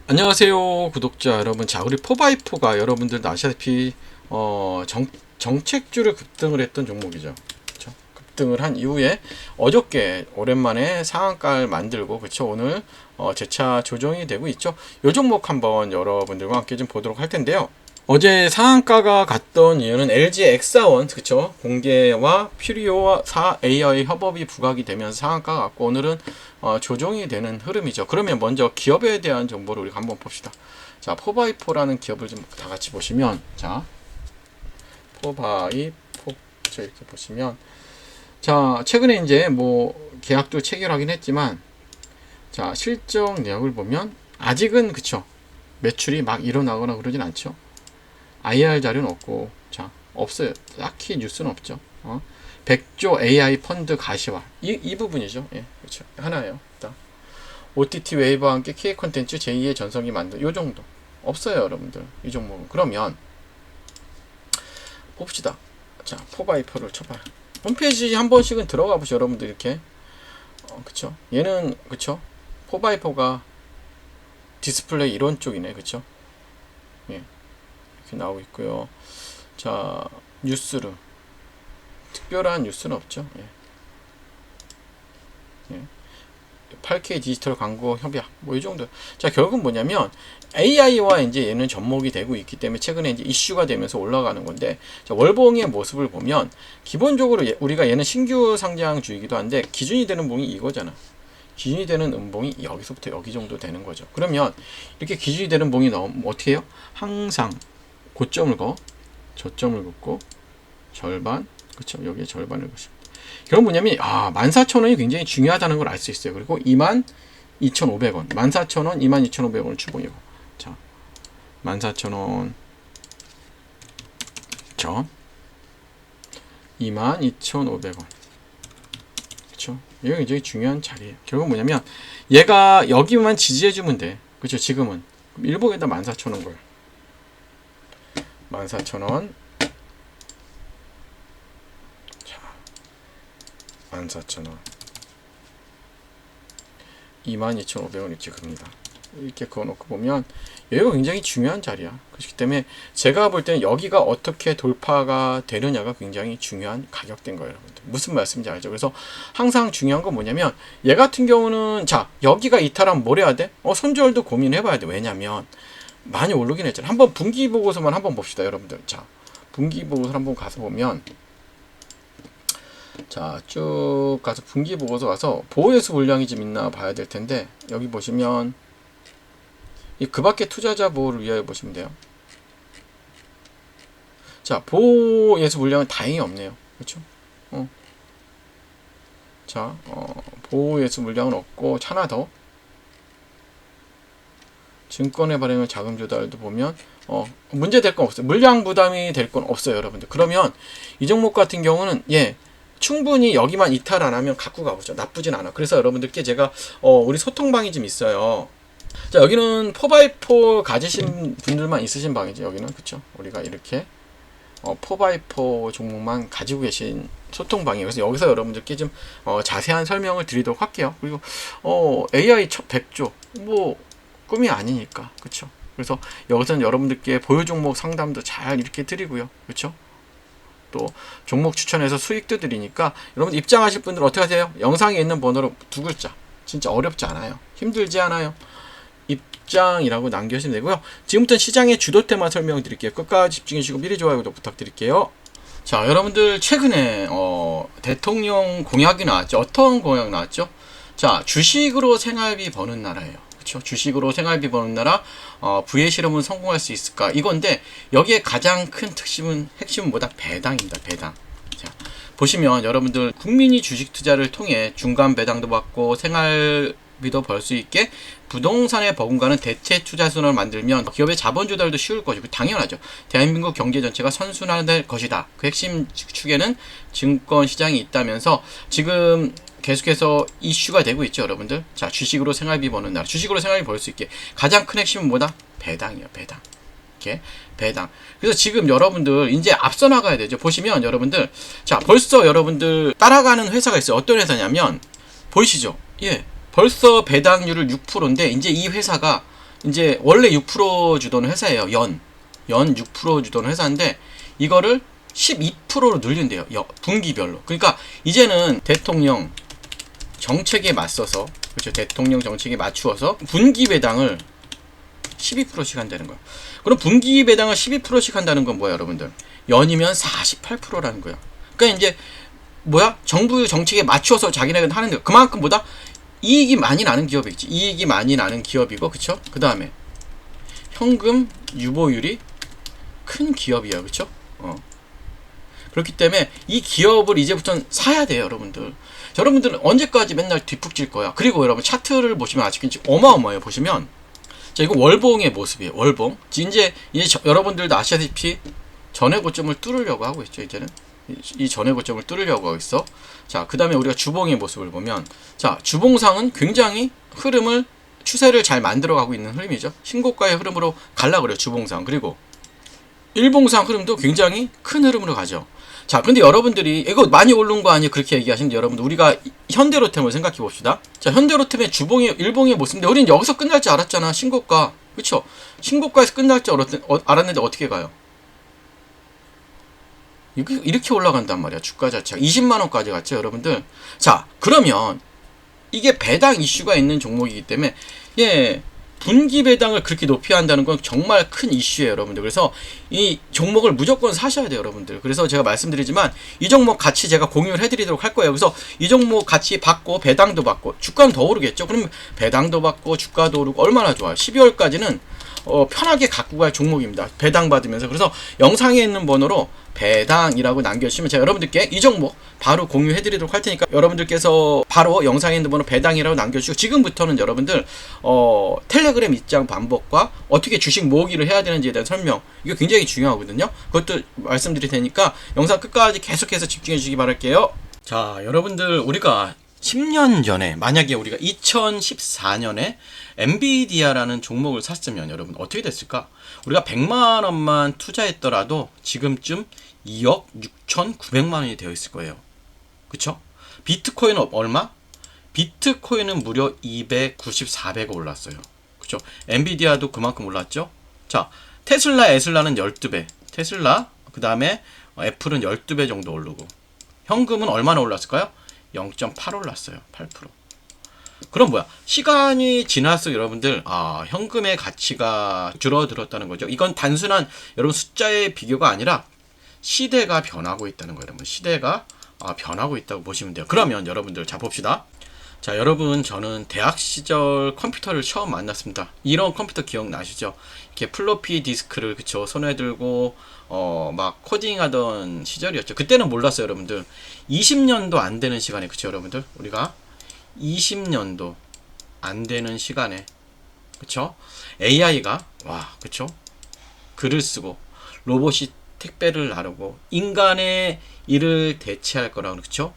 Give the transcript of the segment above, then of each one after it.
안녕하세요 구독자 여러분. 자, 우리 포바이포가 여러분들도 아시다시피 정책주를 급등을 했던 종목이죠. 그쵸? 급등을 한 이후에 어저께 오랜만에 상한가를 만들고, 그쵸, 오늘 재차 조정이 되고 있죠. 이 종목 한번 여러분들과 함께 좀 보도록 할 텐데요. 어제 상한가가 갔던 이유는 LG 엑사원, 그쵸, 공개와 퓨리오와 4AI 협업이 부각이 되면서 상한가가 갔고, 오늘은 조정이 되는 흐름이죠. 그러면 먼저 기업에 대한 정보를 우리가 한번 봅시다. 자, 포바이포라는 기업을 좀 다 같이 보시면, 자, 포바이포, 이렇게 보시면, 자, 최근에 이제 뭐 계약도 체결하긴 했지만, 자, 실적 내역을 보면 아직은, 그쵸, 매출이 막 일어나거나 그러진 않죠. IR 자료는 없고, 자, 없어요. 딱히 뉴스는 없죠. 100조 AI 펀드 가시화. 이 부분이죠. 예, 그렇죠. 하나예요. 일단. OTT 웨이브와 함께 K 콘텐츠 제2의 전성기 만든, 요 정도. 없어요, 여러분들. 이 종목은. 그러면, 봅시다. 자, 포바이퍼를 쳐봐요. 홈페이지 한 번씩은 들어가 보시죠, 여러분들. 이렇게. 그쵸. 얘는, 그쵸. 포바이퍼가 디스플레이 이런 쪽이네. 그쵸. 예. 이렇게 나오고 있고요. 자, 뉴스룸. 특별한 뉴스는 없죠. 예. 예. 8K 디지털 광고 협약, 뭐 이 정도. 자, 결국은 뭐냐면 AI와 이제 얘는 접목이 되고 있기 때문에 최근에 이제 이슈가 되면서 올라가는 건데, 자, 월봉의 모습을 보면 기본적으로 우리가 얘는 신규 상장주이기도 한데 기준이 되는 봉이 이거잖아. 기준이 되는 음봉이 여기서부터 여기 정도 되는 거죠. 그러면 이렇게 기준이 되는 봉이 나오면 어떻게 해요? 항상 고점을 저점을 긋고 절반, 그쵸, 여기에 절반을 긋습니다. 결국 뭐냐면 14,000원이 굉장히 중요하다는 걸 알 수 있어요. 그리고 22,500원, 14,000원, 22,500원을 추봉이고, 자, 14,000원 점 22,500원, 그쵸. 이게 굉장히 중요한 자리예요. 결국 뭐냐면 얘가 여기만 지지해주면 돼. 그쵸. 지금은 일봉에다 14,000원 거예요. 14,000원, 14,000원, 22,500원 이렇게 큽니다. 이렇게 그어놓고 보면 여기가 굉장히 중요한 자리야. 그렇기 때문에 제가 볼 때는 여기가 어떻게 돌파가 되느냐가 굉장히 중요한 가격대인 거예요, 여러분들. 무슨 말씀인지 알죠? 그래서 항상 중요한 건 뭐냐면, 얘 같은 경우는, 자, 여기가 이탈하면 뭘 해야 돼? 손절도 고민해봐야 돼. 왜냐면 많이 오르긴 했잖아. 한번 분기 보고서만 한번 봅시다, 여러분들. 자, 분기 보고서 한번 가서 보면, 자, 쭉 가서 분기 보고서 가서 보호예수 물량이 좀 있나 봐야 될 텐데, 여기 보시면 그 밖에 투자자 보호를 위하여 보시면 돼요. 자, 보호예수 물량은 다행히 없네요. 그렇죠? 자, 보호예수 물량은 없고, 하나 더, 증권의 발행을 자금 조달도 보면 문제 될 건 없어요. 물량 부담이 될 건 없어요, 여러분들. 그러면 이 종목 같은 경우는 충분히 여기만 이탈 안 하면 갖고 가보죠. 나쁘진 않아. 그래서 여러분들께 제가 우리 소통방이 좀 있어요. 자, 여기는 4x4 가지신 분들만 있으신 방이죠. 여기는, 그쵸, 우리가 이렇게 4x4 종목만 가지고 계신 소통방이에요. 그래서 여기서 여러분들께 좀 자세한 설명을 드리도록 할게요. 그리고 AI 100조 뭐 꿈이 아니니까, 그쵸. 그래서 여기서는 여러분들께 보유 종목 상담도 잘 이렇게 드리고요, 그쵸. 또 종목 추천해서 수익도 드리니까 여러분 입장하실 분들 어떻게 하세요? 영상에 있는 번호로 2글자, 진짜 어렵지 않아요, 힘들지 않아요. 입장이라고 남겨주시면 되고요. 지금부터 시장의 주도 테마 설명드릴게요. 끝까지 집중해주시고 미리 좋아요, 구독 부탁드릴게요. 자, 여러분들 최근에 대통령 공약이 나왔죠. 어떤 공약 나왔죠? 자, 주식으로 생활비 버는 나라예요. 그렇죠? 주식으로 생활비 버는 나라, 부의 실험은 성공할 수 있을까? 이건데 여기에 가장 큰 핵심은 뭐다? 배당입니다. 배당. 자, 보시면 여러분들 국민이 주식 투자를 통해 중간 배당도 받고 생활비도 벌 수 있게 부동산에 버금가는 대체 투자 수단을 만들면 기업의 자본 조달도 쉬울 것이고, 당연하죠. 대한민국 경제 전체가 선순환될 것이다. 그 핵심 축에는 증권 시장이 있다면서 지금 계속해서 이슈가 되고 있죠, 여러분들. 자, 주식으로 생활비 버는 나라, 주식으로 생활비 벌 수 있게 가장 큰 핵심은 뭐다? 배당이에요, 배당. 이렇게 배당. 그래서 지금 여러분들 이제 앞서 나가야 되죠. 보시면 여러분들, 자, 벌써 여러분들 따라가는 회사가 있어요. 어떤 회사냐면 보이시죠? 예, 벌써 배당률을 6%인데 이제 이 회사가 이제 원래 6% 주던 회사예요. 연 6% 주던 회사인데 이거를 12%로 늘린대요. 분기별로. 그러니까 이제는 대통령 정책에 맞서서, 그렇죠, 대통령 정책에 맞추어서 분기 배당을 12%씩 한다는 거야. 그럼 분기 배당을 12%씩 한다는 건 뭐야, 여러분들? 연이면 48%라는 거야. 그러니까 이제 뭐야? 정부 정책에 맞추어서 자기네가 하는데 그만큼 보다 이익이 많이 나는 기업이겠지. 이익이 많이 나는 기업이고, 그쵸? 그 다음에 현금 유보율이 큰 기업이야, 그쵸? 그렇기 때문에 이 기업을 이제부터는 사야 돼요, 여러분들. 여러분들은 언제까지 맨날 뒷북질 거야. 그리고 여러분 차트를 보시면 아직까지 어마어마해요. 보시면 자, 이거 월봉의 모습이에요. 월봉. 이제 여러분들도 아시다시피 전의 고점을 뚫으려고 하고 있죠. 이제는 이 전의 고점을 뚫으려고 하고 있어. 자, 그 다음에 우리가 주봉의 모습을 보면, 자, 주봉상은 굉장히 흐름을, 추세를 잘 만들어가고 있는 흐름이죠. 신고가의 흐름으로 갈라 그래요, 주봉상. 그리고 일봉상 흐름도 굉장히 큰 흐름으로 가죠. 자, 근데 여러분들이 이거 많이 오른 거 아니에요? 그렇게 얘기하시는데, 여러분들 우리가 현대로템을 생각해 봅시다. 자, 현대로템의 주봉의 일봉의 모습인데 우리는 여기서 끝날 줄 알았잖아. 신고가, 그쵸? 신고가에서 끝날 줄 알았는데 어떻게 가요? 이렇게 올라간단 말이야. 주가 자체가 20만원까지 갔죠, 여러분들. 자, 그러면 이게 배당 이슈가 있는 종목이기 때문에, 예, 분기 배당을 그렇게 높이 한다는 건 정말 큰 이슈예요, 여러분들. 그래서 이 종목을 무조건 사셔야 돼요, 여러분들. 그래서 제가 말씀드리지만 이 종목 같이 제가 공유를 해드리도록 할 거예요. 그래서 이 종목 같이 받고 배당도 받고 주가는 더 오르겠죠. 그럼 배당도 받고 주가도 오르고 얼마나 좋아요. 12월까지는 편하게 갖고 갈 종목입니다. 배당 받으면서. 그래서 영상에 있는 번호로 배당이라고 남겨주시면 제가 여러분들께 이 종목 바로 공유해 드리도록 할 테니까 여러분들께서 바로 영상에 있는 번호 배당이라고 남겨주시고, 지금부터는 여러분들 텔레그램 입장 방법과 어떻게 주식 모으기를 해야 되는지에 대한 설명, 이거 굉장히 중요하거든요. 그것도 말씀드릴 테니까 영상 끝까지 계속해서 집중해 주시기 바랄게요. 자, 여러분들 우리가 10년 전에, 만약에 우리가 2014년에 엔비디아라는 종목을 샀으면 여러분 어떻게 됐을까? 우리가 100만원만 투자했더라도 지금쯤 2억 6,900만원이 되어 있을 거예요. 그쵸? 비트코인은 얼마? 비트코인은 무려 294배가 올랐어요. 그쵸? 엔비디아도 그만큼 올랐죠? 자, 테슬라, 에슬라는 12배. 테슬라, 그 다음에 애플은 12배 정도 오르고, 현금은 얼마나 올랐을까요? 0.8 올랐어요. 8%. 그럼 뭐야? 시간이 지날수록 여러분들, 현금의 가치가 줄어들었다는 거죠. 이건 단순한 여러분 숫자의 비교가 아니라 시대가 변하고 있다는 거예요. 여러분, 시대가 변하고 있다고 보시면 돼요. 그러면 여러분들, 자 봅시다. 자, 여러분, 저는 대학 시절 컴퓨터를 처음 만났습니다. 이런 컴퓨터 기억나시죠? 이렇게 플로피 디스크를, 그쵸, 손에 들고 막 코딩하던 시절이었죠. 그때는 몰랐어요, 여러분들. 20년도 안 되는 시간에, 그쵸, 여러분들? 우리가 20년도 안 되는 시간에, 그쵸? AI가, 그쵸? 글을 쓰고, 로봇이 택배를 나르고, 인간의 일을 대체할 거라고, 그쵸?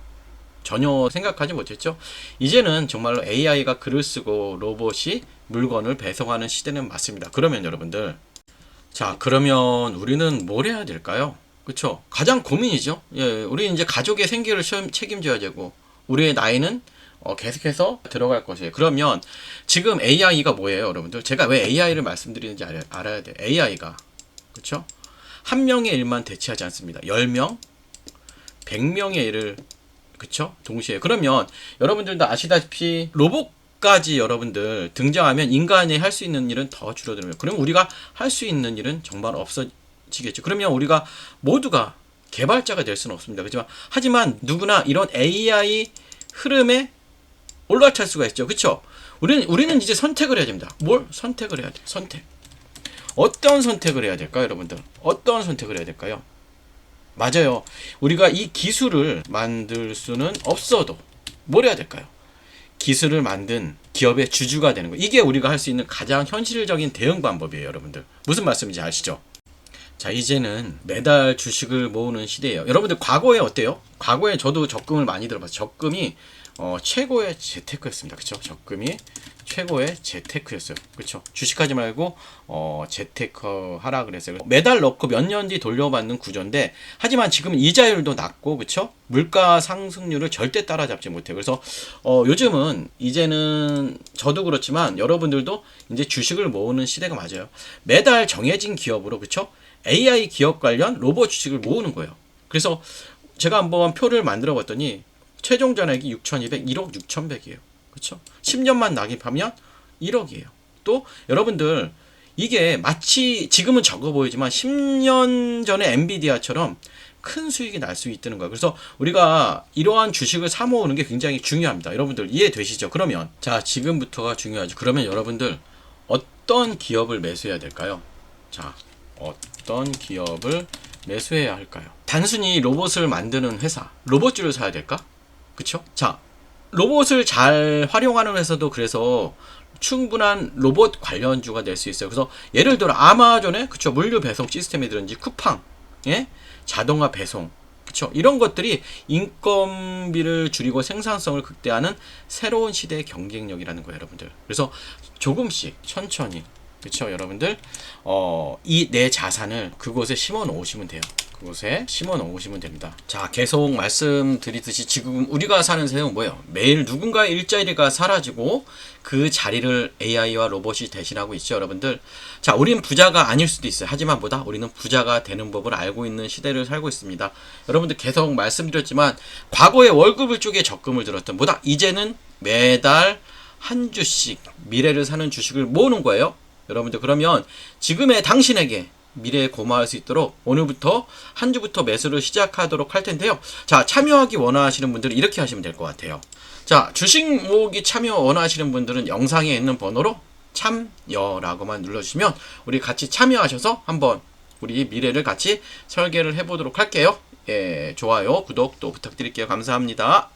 전혀 생각하지 못했죠. 이제는 정말로 AI가 글을 쓰고 로봇이 물건을 배송하는 시대는 맞습니다. 그러면 여러분들, 자, 그러면 우리는 뭘 해야 될까요? 그쵸? 가장 고민이죠. 예, 우리 이제 가족의 생계를 책임져야 되고, 우리의 나이는 계속해서 들어갈 것이에요. 그러면 지금 AI가 뭐예요, 여러분들? 제가 왜 AI를 말씀드리는지 알아야 돼요. AI가, 그쵸? 한 명의 일만 대체하지 않습니다. 10명, 100명의 일을, 그쵸? 동시에. 그러면 여러분들도 아시다시피 로봇까지 여러분들 등장하면 인간이 할 수 있는 일은 더 줄어들어요. 그럼 우리가 할 수 있는 일은 정말 없어지겠죠. 그러면 우리가 모두가 개발자가 될 수는 없습니다. 그렇지만 하지만 누구나 이런 AI 흐름에 올라탈 수가 있죠. 그쵸? 우리는 이제 선택을 해야 됩니다. 뭘 선택을 해야 돼요? 선택. 어떤 선택을 해야 될까요, 여러분들? 어떤 선택을 해야 될까요? 맞아요. 우리가 이 기술을 만들 수는 없어도 뭘 해야 될까요? 기술을 만든 기업의 주주가 되는 거예요. 이게 우리가 할 수 있는 가장 현실적인 대응 방법이에요, 여러분들. 무슨 말씀인지 아시죠? 자, 이제는 매달 주식을 모으는 시대예요. 여러분들 과거에 어때요? 과거에 저도 적금을 많이 들어봤어요. 적금이 최고의 재테크였습니다. 그쵸? 적금이 최고의 재테크였어요. 그쵸? 주식하지 말고 재테크 하라 그랬어요. 매달 넣고 몇 년 뒤 돌려받는 구조인데, 하지만 지금은 이자율도 낮고, 그쵸? 물가 상승률을 절대 따라잡지 못해요. 그래서 요즘은 이제는 저도 그렇지만 여러분들도 이제 주식을 모으는 시대가 맞아요. 매달 정해진 기업으로, 그쵸? AI 기업 관련 로봇 주식을 모으는 거예요. 그래서 제가 한번 표를 만들어 봤더니 최종 잔액이 6,200, 1억 6,100이에요. 그쵸? 10년만 낙입하면 1억이에요. 또 여러분들 이게 마치 지금은 적어 보이지만 10년 전에 엔비디아처럼 큰 수익이 날 수 있다는 거예요. 그래서 우리가 이러한 주식을 사 모으는 게 굉장히 중요합니다. 여러분들 이해되시죠? 그러면 자, 지금부터가 중요하죠. 그러면 여러분들 어떤 기업을 매수해야 될까요? 자, 어떤 기업을 매수해야 할까요? 단순히 로봇을 만드는 회사, 로봇주를 사야 될까? 그쵸? 자, 로봇을 잘 활용하는 회사도 그래서 충분한 로봇 관련주가 될 수 있어요. 그래서 예를 들어 아마존의, 그쵸, 물류 배송 시스템이든지 쿠팡, 예? 자동화 배송, 그쵸, 이런 것들이 인건비를 줄이고 생산성을 극대화하는 새로운 시대의 경쟁력이라는 거예요, 여러분들. 그래서 조금씩 천천히, 그쵸, 여러분들 이 내 자산을 그곳에 심어 놓으시면 돼요. 그곳에 심어 놓으시면 됩니다. 자, 계속 말씀드리듯이 지금 우리가 사는 세상은 뭐예요? 매일 누군가의 일자리가 사라지고 그 자리를 AI와 로봇이 대신하고 있죠, 여러분들. 자, 우리는 부자가 아닐 수도 있어요. 하지만 보다 우리는 부자가 되는 법을 알고 있는 시대를 살고 있습니다. 여러분들 계속 말씀드렸지만 과거에 월급을 쪽에 적금을 들었던 보다 이제는 매달 한 주씩 미래를 사는 주식을 모으는 거예요. 여러분들, 그러면 지금의 당신에게 미래에 고마울 수 있도록 오늘부터 한 주부터 매수를 시작하도록 할 텐데요. 자, 참여하기 원하시는 분들은 이렇게 하시면 될 것 같아요. 자, 주식 모으기 참여 원하시는 분들은 영상에 있는 번호로 참여라고만 눌러주시면 우리 같이 참여하셔서 한번 우리 미래를 같이 설계를 해보도록 할게요. 예, 좋아요, 구독 또 부탁드릴게요. 감사합니다.